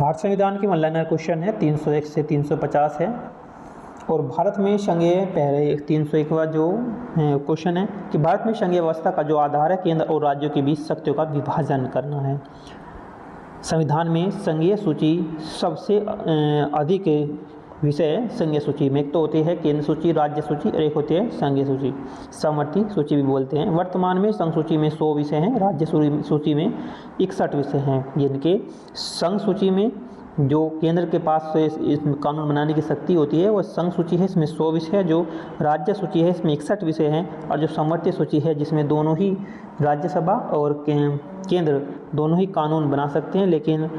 भारत संविधान की online question है 301 से 350 है। और भारत में संघीय पहले 301वां जो क्वेश्चन है कि भारत में संघीय व्यवस्था का जो आधार है केंद्र और राज्यों के बीच शक्तियों का विभाजन करना है। संविधान में संघीय सूची सबसे अधिक विषय संघीय सूची में एक तो होती है केंद्र सूची, राज्य सूची और एक होती है संघीय सूची, समवर्ती सूची भी बोलते हैं। वर्तमान में संघ सूची में 100 विषय हैं, राज्य सूची में 61 विषय हैं। जिनके संघ सूची में जो केंद्र के पास इस कानून बनाने की शक्ति होती है वह संघ सूची है, इसमें 100 विषय है। जो राज्य सूची है इसमें 61 विषय हैं। और जो समवर्ती सूची है जिसमें दोनों ही राज्यसभा और केंद्र दोनों ही कानून बना सकते हैं, लेकिन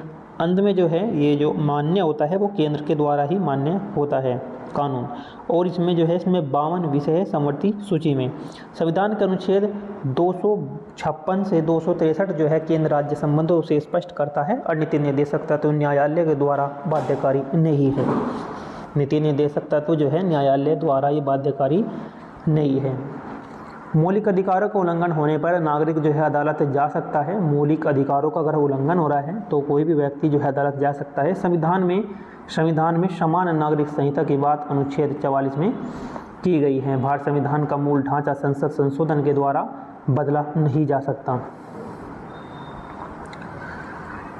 अंत में जो है ये जो मान्य होता है वो केंद्र के द्वारा ही मान्य होता है कानून। और इसमें जो है इसमें 52 विषय है समवर्ती सूची में। संविधान के अनुच्छेद 256 से 263 जो है केंद्र राज्य संबंधों से स्पष्ट करता है और नीति निर्देशक तत्व न्यायालय के द्वारा बाध्यकारी नहीं है। नीति निर्देशक तत्व जो है न्यायालय द्वारा ये बाध्यकारी नहीं है। मौलिक अधिकारों का उल्लंघन होने पर नागरिक जो है अदालत जा सकता है। मौलिक अधिकारों का अगर उल्लंघन हो रहा है तो कोई भी व्यक्ति जो है अदालत जा सकता है। संविधान में समान नागरिक संहिता की बात अनुच्छेद 44 में की गई है। भारत संविधान का मूल ढांचा संसद संशोधन के द्वारा बदला नहीं जा सकता।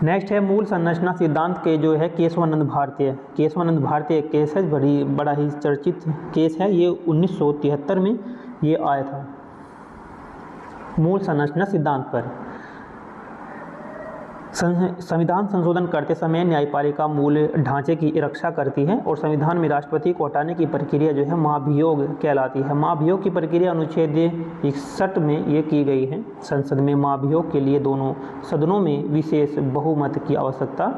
नेक्स्ट है मूल संरचना सिद्धांत के जो है केशवानंद भारतीय केस है, बड़ा ही चर्चित केस है। ये 1973 में ये आया था मूल संरचना सिद्धांत पर। संविधान संशोधन करते समय न्यायपालिका मूल ढांचे की रक्षा करती है और संविधान में राष्ट्रपति को हटाने की प्रक्रिया जो है महाभियोग कहलाती है। महाभियोग की प्रक्रिया अनुच्छेद 61 में ये की गई है। संसद में महाभियोग के लिए दोनों सदनों में विशेष बहुमत की आवश्यकता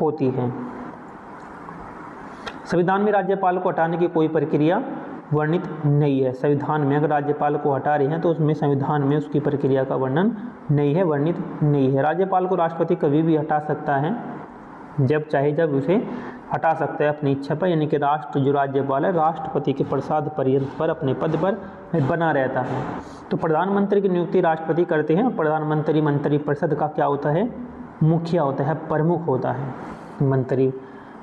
होती है। संविधान में राज्यपाल को हटाने की कोई प्रक्रिया वर्णित नहीं है। संविधान में अगर राज्यपाल को हटा रहे हैं तो उसमें संविधान में उसकी प्रक्रिया का वर्णन नहीं है, वर्णित नहीं है। राज्यपाल को राष्ट्रपति कभी भी हटा सकता है, जब चाहे जब उसे हटा सकता है अपनी इच्छा पर, यानी कि जो राज्यपाल है राष्ट्रपति के प्रसाद पर्यंत पर अपने पद पर बना रहता है। तो प्रधानमंत्री की नियुक्ति राष्ट्रपति करते हैं। प्रधानमंत्री मंत्रिपरिषद का क्या होता है, मुखिया होता है, प्रमुख होता है।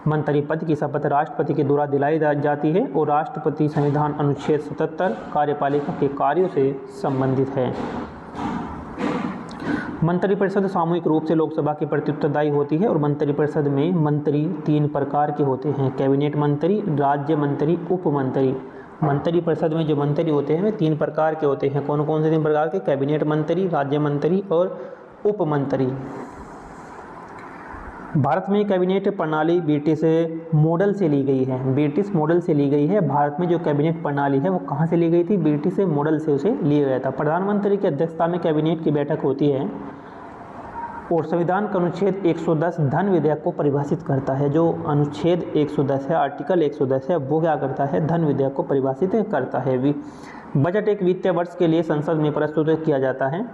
मंत्री पद की शपथ राष्ट्रपति के द्वारा दिलाई जाती है और राष्ट्रपति संविधान अनुच्छेद 77 कार्यपालिका के कार्यों से संबंधित है। मंत्रिपरिषद सामूहिक रूप से लोकसभा के प्रति उत्तरदायी होती है और मंत्रिपरिषद में मंत्री 3 प्रकार के होते हैं, कैबिनेट मंत्री, राज्य मंत्री, उप मंत्री। मंत्रिपरिषद में जो मंत्री होते हैं वे 3 प्रकार के होते हैं। कौन कौन से 3 प्रकार के, कैबिनेट मंत्री, राज्य मंत्री और उप मंत्री। भारत में कैबिनेट प्रणाली ब्रिटिश मॉडल से ली गई है। भारत में जो कैबिनेट प्रणाली है वो कहाँ से ली गई थी, ब्रिटिश मॉडल से उसे लिया गया था। प्रधानमंत्री की अध्यक्षता में कैबिनेट की बैठक होती है और संविधान का अनुच्छेद 110 धन विधेयक को परिभाषित करता है। जो अनुच्छेद 110 है, आर्टिकल 110 है, वो क्या करता है, धन विधेयक को परिभाषित करता है। बजट एक वित्तीय वर्ष के लिए संसद में प्रस्तुत किया जाता है।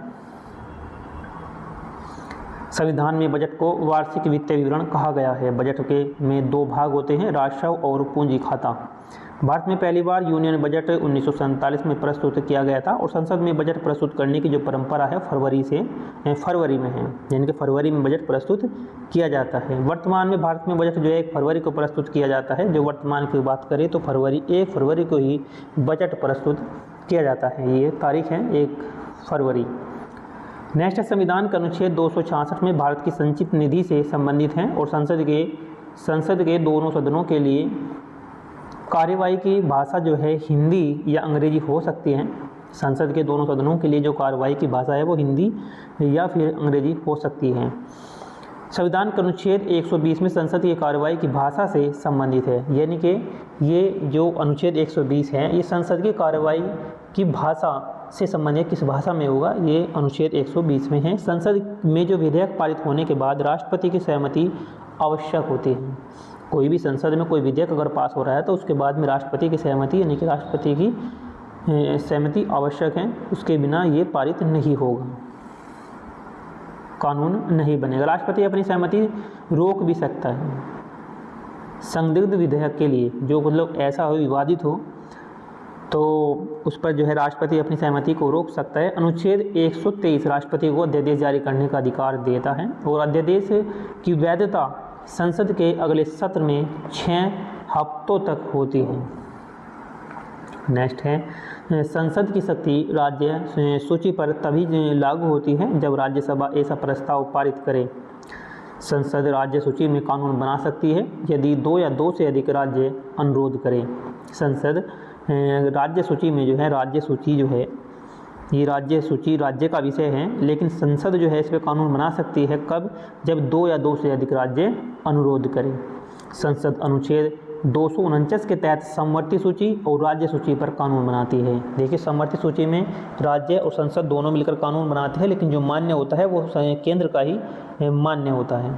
संविधान में बजट को वार्षिक वित्तीय विवरण कहा गया है। बजट के में 2 भाग होते हैं, राजस्व और पूंजी खाता। भारत में पहली बार यूनियन बजट 1947 में प्रस्तुत किया गया था और संसद में बजट प्रस्तुत करने की जो परंपरा है फरवरी में है, यानी कि फरवरी में बजट प्रस्तुत किया जाता है। वर्तमान में भारत में बजट जो है 1 फरवरी को प्रस्तुत किया जाता है। जो वर्तमान की बात करें तो 1 फरवरी को ही बजट प्रस्तुत किया जाता है। ये तारीख है 1 फरवरी। नेक्स्ट है संविधान का अनुच्छेद 266 में भारत की संचित निधि से संबंधित हैं और संसद के दोनों सदनों के लिए कार्यवाही की भाषा जो है हिंदी या अंग्रेजी हो सकती है। संसद के दोनों सदनों के लिए जो कार्यवाही की भाषा है वो हिंदी या फिर अंग्रेजी हो सकती है। संविधान का अनुच्छेद 120 में संसद की कार्यवाही की भाषा से संबंधित है, यानी कि ये जो अनुच्छेद 120 है ये संसद की कार्यवाही की भाषा से संबंधित, किस भाषा में होगा, ये अनुच्छेद 120 में है। संसद में जो विधेयक पारित होने के बाद राष्ट्रपति की सहमति आवश्यक होती है। कोई भी संसद में कोई विधेयक अगर पास हो रहा है तो उसके बाद में राष्ट्रपति की सहमति, यानी कि राष्ट्रपति की सहमति आवश्यक है, उसके बिना ये पारित नहीं होगा, कानून नहीं बनेगा। राष्ट्रपति अपनी सहमति रोक भी सकता है संदिग्ध विधेयक के लिए, जो मतलब ऐसा हो, विवादित हो, तो उस पर जो है राष्ट्रपति अपनी सहमति को रोक सकता है। अनुच्छेद 123 राष्ट्रपति को अध्यादेश जारी करने का अधिकार देता है और अध्यादेश की वैधता संसद के अगले सत्र में 6 हफ्तों तक होती है। नेक्स्ट है, संसद की शक्ति राज्य सूची पर तभी लागू होती है जब राज्यसभा ऐसा प्रस्ताव पारित करे। संसद राज्य सूची में कानून बना सकती है यदि 2 या 2 से अधिक राज्य अनुरोध करें। संसद राज्य सूची में जो है, राज्य सूची जो है ये राज्य सूची राज्य का विषय है, लेकिन संसद जो है इस पर कानून बना सकती है कब, जब 2 या 2 से अधिक राज्य अनुरोध करें। संसद अनुच्छेद 249 के तहत समवर्ती सूची और राज्य सूची पर कानून बनाती है। देखिए, समवर्ती सूची में राज्य और संसद दोनों मिलकर कानून बनाते हैं, लेकिन जो मान्य होता है वो केंद्र का ही मान्य होता है।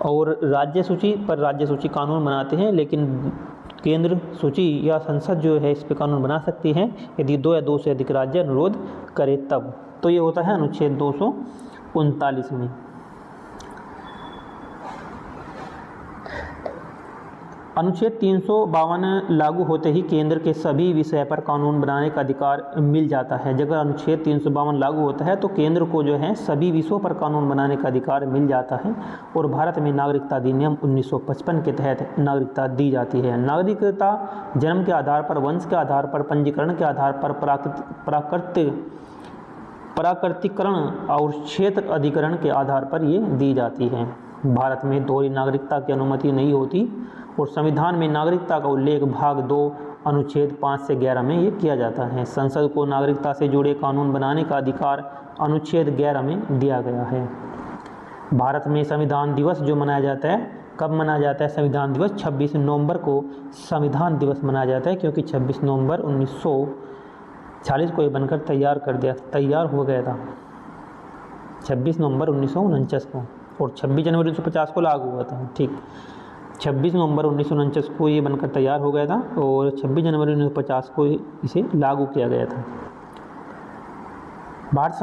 और राज्य सूची पर राज्य सूची कानून बनाते हैं, लेकिन केंद्र सूची या संसद जो है इस पर कानून बना सकती है यदि 2 या 2 से अधिक राज्य अनुरोध करे तब। तो ये होता है अनुच्छेद 239 में। अनुच्छेद 352 लागू होते ही केंद्र के सभी विषय पर कानून बनाने का अधिकार मिल जाता है। जब अनुच्छेद 352 लागू होता है तो केंद्र को जो है सभी विषयों पर कानून बनाने का अधिकार मिल जाता है। और भारत में नागरिकता अधिनियम 1955 के तहत नागरिकता दी जाती है। नागरिकता जन्म के आधार पर, वंश के आधार पर, पंजीकरण के आधार पर, प्राकृतिकरण और क्षेत्र अधिकरण के आधार पर ये दी जाती है। भारत में दोहरी नागरिकता की अनुमति नहीं होती और संविधान में नागरिकता का उल्लेख भाग 2 अनुच्छेद 5 से 11 में ये किया जाता है। संसद को नागरिकता से जुड़े कानून बनाने का अधिकार अनुच्छेद 11 में दिया गया है। भारत में संविधान दिवस जो मनाया जाता है, कब मनाया जाता है संविधान दिवस? 26 नवंबर को संविधान दिवस मनाया जाता है, क्योंकि 26 नवंबर 1940 को ये बनकर तैयार हो गया था 26 नवंबर 1949 को, और 26 जनवरी 1950 को लागू हुआ था। ठीक, 26 नवंबर 1949 को ये बनकर तैयार हो गया था और 26 जनवरी 1950 को इसे लागू किया गया था। भारतीय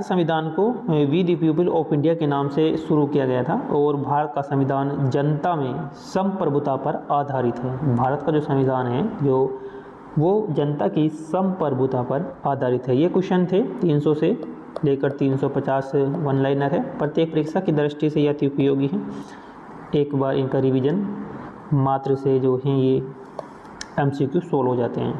संविधान को we the people of India के नाम से शुरू किया गया था और भारत का संविधान जनता में संप्रभुता पर आधारित है। भारत का जो संविधान है वो जनता की संप्रभुता पर आधारित है। ये क्वेश्चन थे 300 से लेकर 350 वन लाइनर है। प्रत्येक परीक्षा की दृष्टि से यह अति उपयोगी है। एक बार इनका रिवीजन मात्र से जो है ये MCQ सोल्व हो जाते हैं।